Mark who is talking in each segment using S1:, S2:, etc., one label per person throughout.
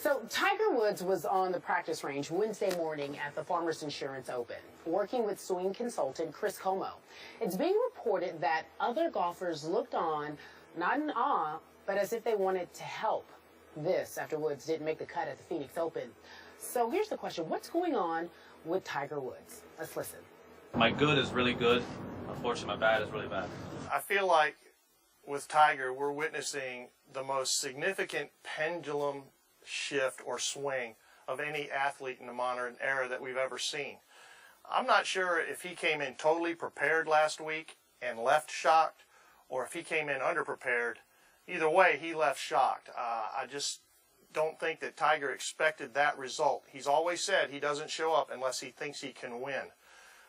S1: So Tiger Woods was on the practice range Wednesday morning at the Farmers Insurance Open, working with swing consultant Chris Como. It's being reported that other golfers looked on, not in awe, but as if they wanted to help. This after Woods didn't make the cut at the Phoenix Open. So here's the question. What's going on with Tiger Woods? Let's listen.
S2: My good is really good. Unfortunately, my bad is really bad.
S3: I feel like with Tiger, we're witnessing the most significant pendulum shift or swing of any athlete in the modern era that we've ever seen. I'm not sure if he came in totally prepared last week and left shocked, or if he came in underprepared. Either way, he left shocked. I just don't think that Tiger expected that result. He's always said he doesn't show up unless he thinks he can win.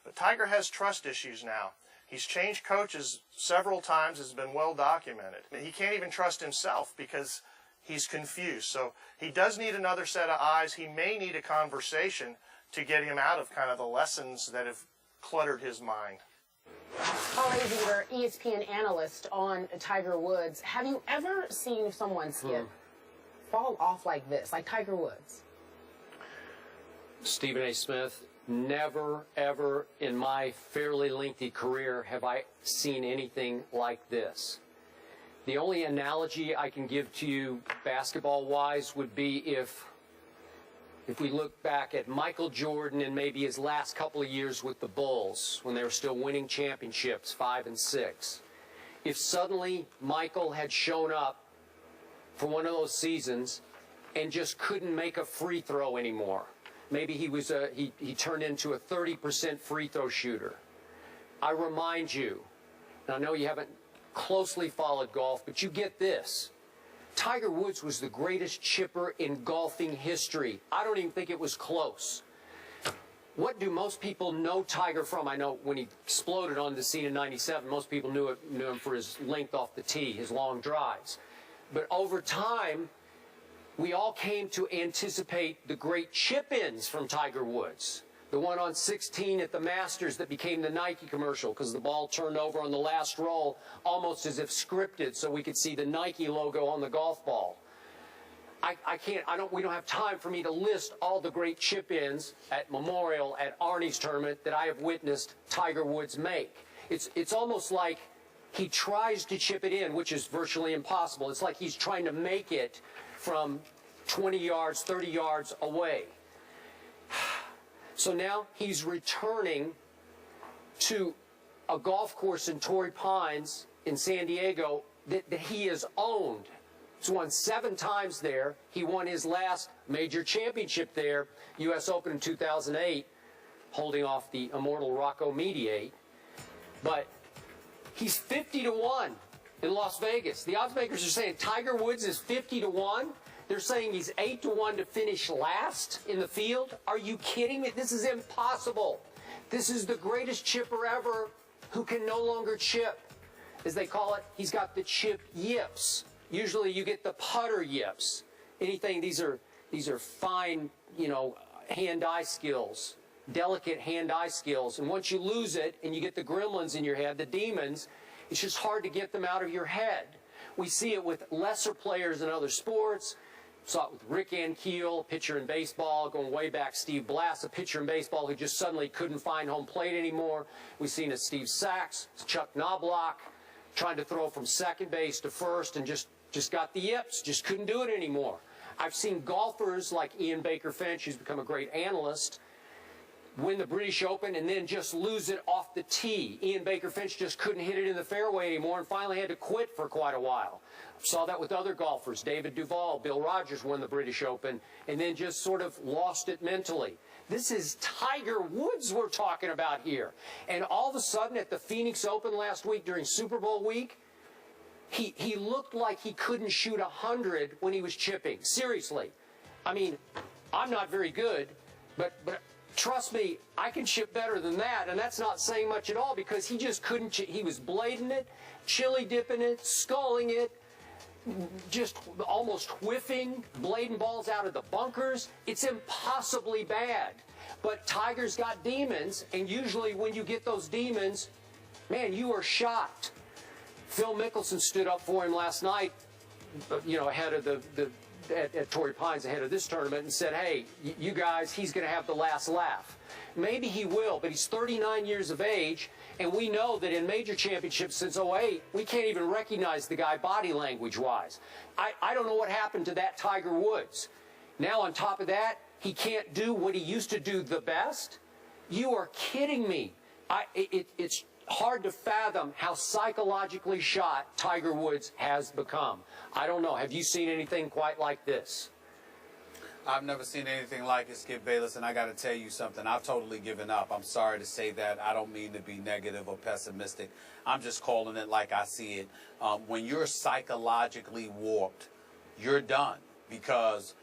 S3: But Tiger has trust issues now. He's changed coaches several times. It's been well documented. He can't even trust himself because he's confused. So he does need another set of eyes. He may need a conversation to get him out of kind of the lessons that have cluttered his mind.
S1: Paul Azinger, ESPN analyst on Tiger Woods. Have you ever seen someone skip fall off like this, like Tiger Woods?
S4: Stephen A. Smith, never, ever in my fairly lengthy career have I seen anything like this. The only analogy I can give to you basketball-wise would be if we look back at Michael Jordan and maybe his last couple of years with the Bulls when they were still winning championships, 5 and 6. If suddenly Michael had shown up for one of those seasons and just couldn't make a free throw anymore. Maybe he turned into a 30% free throw shooter. I remind you, and I know you haven't closely followed golf, but you get this. Tiger Woods was the greatest chipper in golfing history. I don't even think it was close. What do most people know Tiger from? I know when he exploded on the scene in '97, most people knew him for his length off the tee, his long drives. But over time, we all came to anticipate the great chip-ins from Tiger Woods. The one on 16 at the Masters that became the Nike commercial because the ball turned over on the last roll almost as if scripted so we could see the Nike logo on the golf ball. We don't have time for me to list all the great chip-ins at Memorial, at Arnie's tournament that I have witnessed Tiger Woods make. It's almost like he tries to chip it in, which is virtually impossible. It's like he's trying to make it from 20 yards, 30 yards away. So now he's returning to a golf course in Torrey Pines in San Diego that he has owned. He's won 7 times there. He won his last major championship there, U.S. Open in 2008, holding off the immortal Rocco Mediate. But he's 50-1 in Las Vegas. The odds makers are saying Tiger Woods is 50-1. They're saying he's 8-1 to finish last in the field. Are you kidding me? This is impossible. This is the greatest chipper ever who can no longer chip. As they call it, he's got the chip yips. Usually you get the putter yips. These are fine, hand-eye skills, delicate hand-eye skills. And once you lose it and you get the gremlins in your head, the demons, it's just hard to get them out of your head. We see it with lesser players in other sports. Saw it with Rick Ankiel, a pitcher in baseball, going way back, Steve Blass, a pitcher in baseball who just suddenly couldn't find home plate anymore. We've seen it Steve Sachs, Chuck Knobloch, trying to throw from second base to first and just got the yips, just couldn't do it anymore. I've seen golfers like Ian Baker Finch, who's become a great analyst, win the British Open and then just lose it off the tee. Ian Baker Finch just couldn't hit it in the fairway anymore and finally had to quit for quite a while. Saw that with other golfers. David Duval, Bill Rogers won the British Open and then just sort of lost it mentally. This is Tiger Woods we're talking about here. And all of a sudden at the Phoenix Open last week during Super Bowl week, he looked like he couldn't shoot 100 when he was chipping. Seriously. I mean, I'm not very good, but trust me, I can chip better than that, and that's not saying much at all because he just couldn't. He was blading it, chili dipping it, sculling it, just almost whiffing, blading balls out of the bunkers. It's impossibly bad. But Tiger's got demons, and usually when you get those demons, man, you are shocked. Phil Mickelson stood up for him last night, ahead of the at Torrey Pines ahead of this tournament and said, hey, you guys, he's going to have the last laugh. Maybe he will, but he's 39 years of age, and we know that in major championships since '08, we can't even recognize the guy body language-wise. I don't know what happened to that Tiger Woods. Now, on top of that, he can't do what he used to do the best? You are kidding me. It's hard to fathom how psychologically shot Tiger Woods has become. I don't know. Have you seen anything quite like this?
S5: I've never seen anything like it, Skip Bayless, and I got to tell you something. I've totally given up. I'm sorry to say that. I don't mean to be negative or pessimistic. I'm just calling it like I see it. When you're psychologically warped, you're done. Because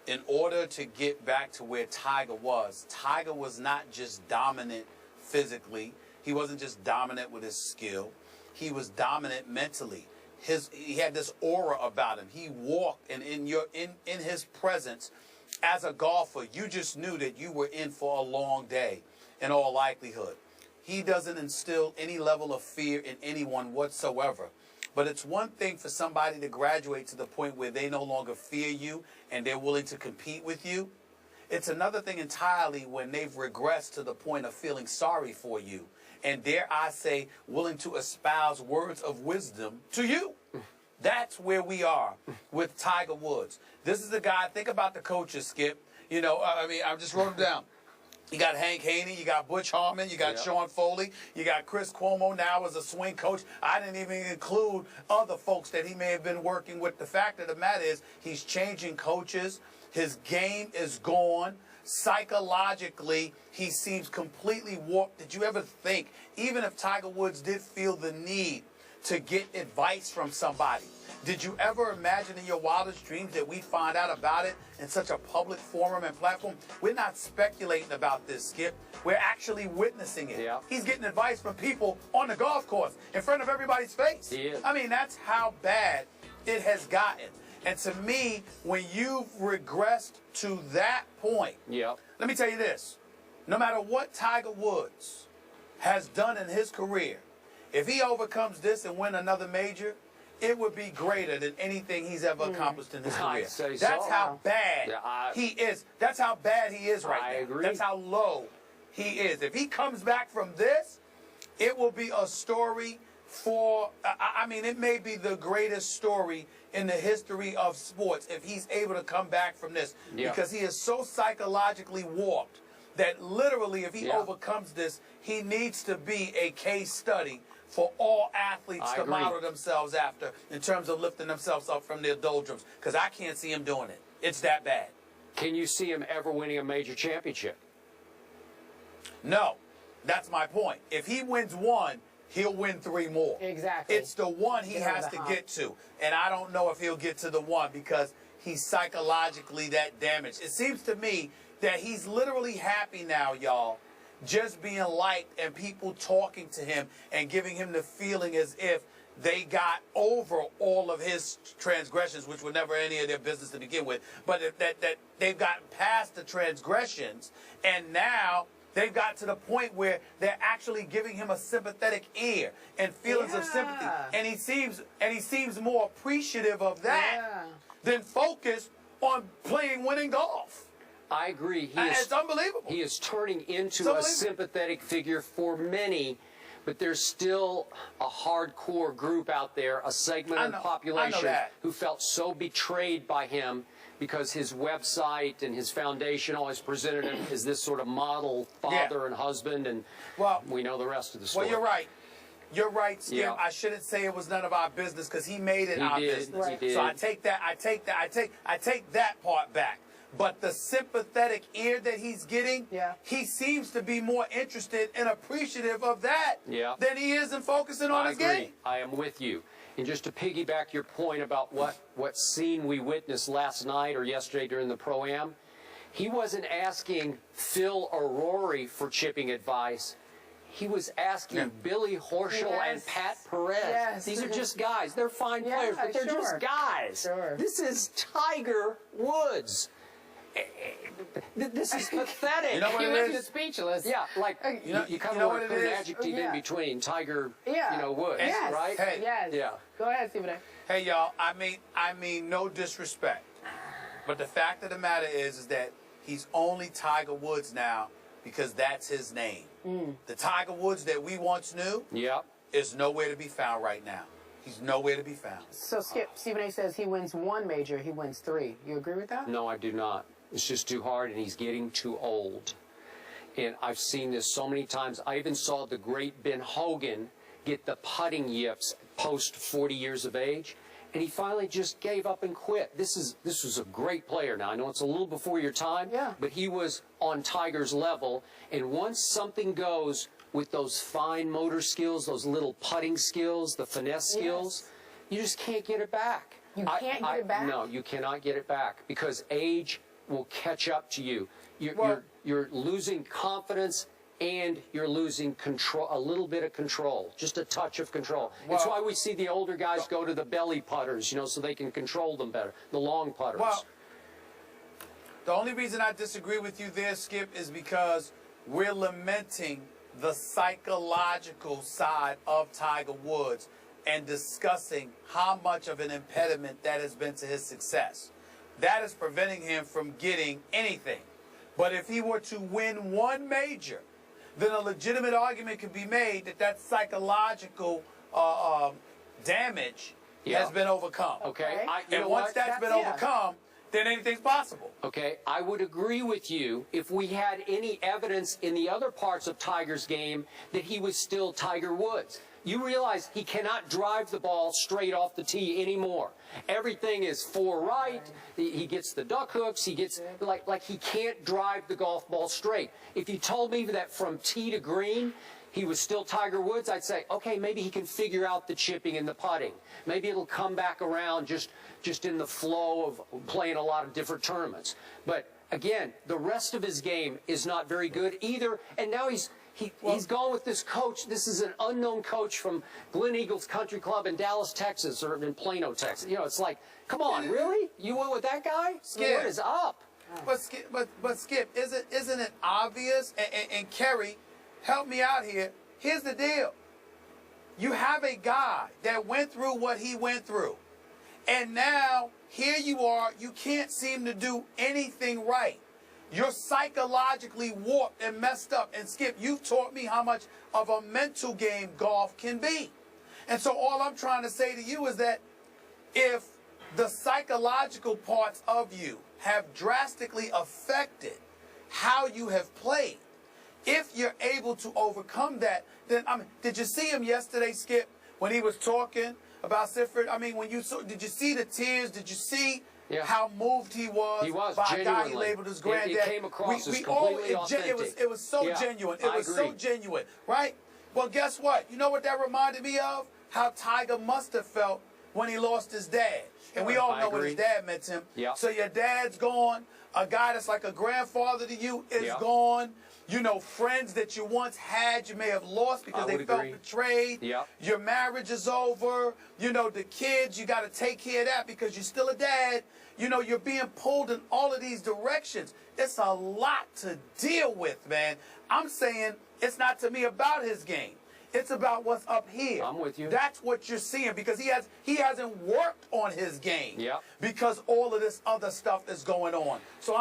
S5: in order to get back to where Tiger was not just dominant physically. He wasn't just dominant with his skill. He was dominant mentally. He had this aura about him. He walked, and in his presence, as a golfer, you just knew that you were in for a long day, in all likelihood. He doesn't instill any level of fear in anyone whatsoever. But it's one thing for somebody to graduate to the point where they no longer fear you and they're willing to compete with you. It's another thing entirely when they've regressed to the point of feeling sorry for you. And dare I say, willing to espouse words of wisdom to you. That's where we are with Tiger Woods. This is the guy, think about the coaches, Skip. You know, I mean, I just wrote them down. You got Hank Haney, you got Butch Harmon, you got Sean Foley, you got Chris Cuomo now as a swing coach. I didn't even include other folks that he may have been working with. The fact of the matter is he's changing coaches. His game is gone. Psychologically, he seems completely warped. Did you ever think, even if Tiger Woods did feel the need to get advice from somebody, did you ever imagine in your wildest dreams that we'd find out about it in such a public forum and platform? We're not speculating about this, Skip. We're actually witnessing it.
S4: Yeah.
S5: He's getting advice from people on the golf course in front of everybody's face.
S4: He is.
S5: I mean, that's how bad it has gotten. And to me, when you've regressed to that point, let me tell you this. No matter what Tiger Woods has done in his career, if he overcomes this and win another major, it would be greater than anything he's ever accomplished in his career. That's how bad he is. That's how bad he is right now.
S4: I agree.
S5: That's how low he is. If he comes back from this, it will be a story for, I mean, it may be the greatest story in the history of sports if he's able to come back from this. Because he is so psychologically warped that literally if he overcomes this, he needs to be a case study for all athletes to model themselves after in terms of lifting themselves up from their doldrums. Because I can't see him doing it. It's that bad.
S4: Can you see him ever winning a major championship?
S5: No. That's my point. If he wins one, he'll win 3 more.
S1: Exactly.
S5: It's the one he has to get to. And I don't know if he'll get to the one because he's psychologically that damaged. It seems to me that he's literally happy now, y'all, just being liked and people talking to him and giving him the feeling as if they got over all of his transgressions, which were never any of their business to begin with, but that they've gotten past the transgressions, and now they've got to the point where they're actually giving him a sympathetic ear and feelings of sympathy, and he seems more appreciative of that than focused on playing winning golf.
S4: I agree.
S5: It's unbelievable.
S4: He is turning into a sympathetic figure for many, but there's still a hardcore group out there, a segment of the population who felt so betrayed by him because his website and his foundation always presented him as this sort of model father and husband, and we know the rest of the story.
S5: Well, you're right. You're right, Skip. I shouldn't say it was none of our business because he made it our business.
S4: He did.
S5: So I take that part back. But the sympathetic ear that he's getting, he seems to be more interested and appreciative of that than he is in focusing on his game.
S4: I am with you. And just to piggyback your point about what scene we witnessed last night or yesterday during the Pro-Am, he wasn't asking Phil or Rory for chipping advice. He was asking Billy Horschel and Pat Perez. These are just guys. They're fine players, but they're just guys. This is Tiger Woods. This is pathetic.
S5: You know what it is?
S1: Speechless.
S4: Yeah, like you kind of want to put an adjective in between Tiger, Woods, right?
S1: Go ahead, Stephen A.
S5: Hey, y'all. I mean, no disrespect, But the fact of the matter is that he's only Tiger Woods now because that's his name. The Tiger Woods that we once knew is nowhere to be found right now. He's nowhere to be found.
S1: So, Skip, Stephen A. says he wins one major, he wins three. You agree with that?
S4: No, I do not. It's just too hard, and he's getting too old. And I've seen this so many times. I even saw the great Ben Hogan get the putting yips post 40 years of age, and he finally just gave up and quit. This was a great player. Now, I know it's a little before your time, but he was on Tiger's level, and once something goes with those fine motor skills, those little putting skills, the finesse skills, you just can't get it back.
S1: You can't get it back?
S4: No, you cannot get it back because age will catch up to you. You're losing confidence and you're losing control, a little bit of control, just a touch of control. It's why we see the older guys go to the belly putters, you know, so they can control them better, the long putters.
S5: Well, the only reason I disagree with you there, Skip, is because we're lamenting the psychological side of Tiger Woods and discussing how much of an impediment that has been to his success. That is preventing him from getting anything. But if he were to win one major, then a legitimate argument could be made that that psychological damage has been overcome.
S4: Okay.
S5: And once that's been overcome, then anything's possible.
S4: Okay, I would agree with you if we had any evidence in the other parts of Tiger's game that he was still Tiger Woods. You realize he cannot drive the ball straight off the tee anymore. Everything is four right. He gets the duck hooks. He gets like he can't drive the golf ball straight. If you told me that from tee to green he was still Tiger Woods, I'd say, okay, maybe he can figure out the chipping and the putting. Maybe it'll come back around just in the flow of playing a lot of different tournaments. But again, the rest of his game is not very good either. And now he's gone with this coach. This is an unknown coach from Glen Eagles Country Club in Dallas, Texas, or in Plano, Texas. You know, it's like, come on, really? You went with that guy?
S5: Skip.
S4: What is up?
S5: But Skip, isn't it obvious? And Kerry, help me out here. Here's the deal. You have a guy that went through what he went through. And now, here you are, you can't seem to do anything right. You're psychologically warped and messed up. And Skip, you've taught me how much of a mental game golf can be. And so all I'm trying to say to you is that if the psychological parts of you have drastically affected how you have played, if you're able to overcome that, then, I mean, did you see him yesterday, Skip, when he was talking about Sifford? I mean, did you see the tears? Did you see how moved he was by a guy he labeled his granddad?
S4: It came across as completely authentic.
S5: It was so genuine. It was so genuine, right? Well, guess what? You know what that reminded me of? How Tiger must have felt when he lost his dad. And we all know what his dad meant to him. So your dad's gone. A guy that's like a grandfather to you is gone. You know, friends that you once had, you may have lost because they felt betrayed. Your marriage is over. You know, the kids, you got to take care of that because you're still a dad. You know, you're being pulled in all of these directions. It's a lot to deal with, man. I'm saying it's not to me about his game. It's about what's up here.
S4: I'm with you.
S5: That's what you're seeing because he hasn't worked on his game. Because all of this other stuff is going on. So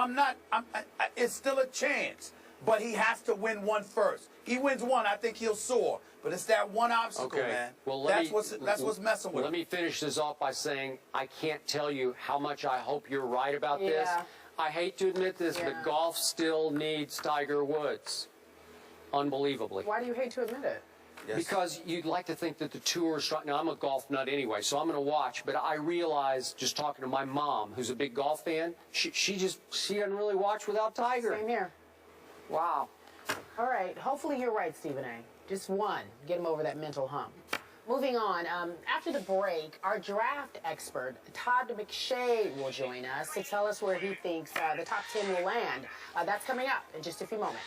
S5: it's still a chance. But he has to win one first. He wins one, I think he'll soar. But it's that one obstacle, man. Well, that's what's messing with him.
S4: Let me finish this off by saying I can't tell you how much I hope you're right about this. I hate to admit this, but golf still needs Tiger Woods. Unbelievably.
S1: Why do you hate to admit it?
S4: Because you'd like to think that the tours. Now, I'm a golf nut anyway, so I'm going to watch. But I realize, just talking to my mom, who's a big golf fan, she doesn't really watch without Tiger.
S1: Same here. Wow. All right. Hopefully you're right, Stephen A. Just one. Get him over that mental hump. Moving on. After the break, our draft expert, Todd McShay, will join us to tell us where he thinks the top 10 will land. That's coming up in just a few moments.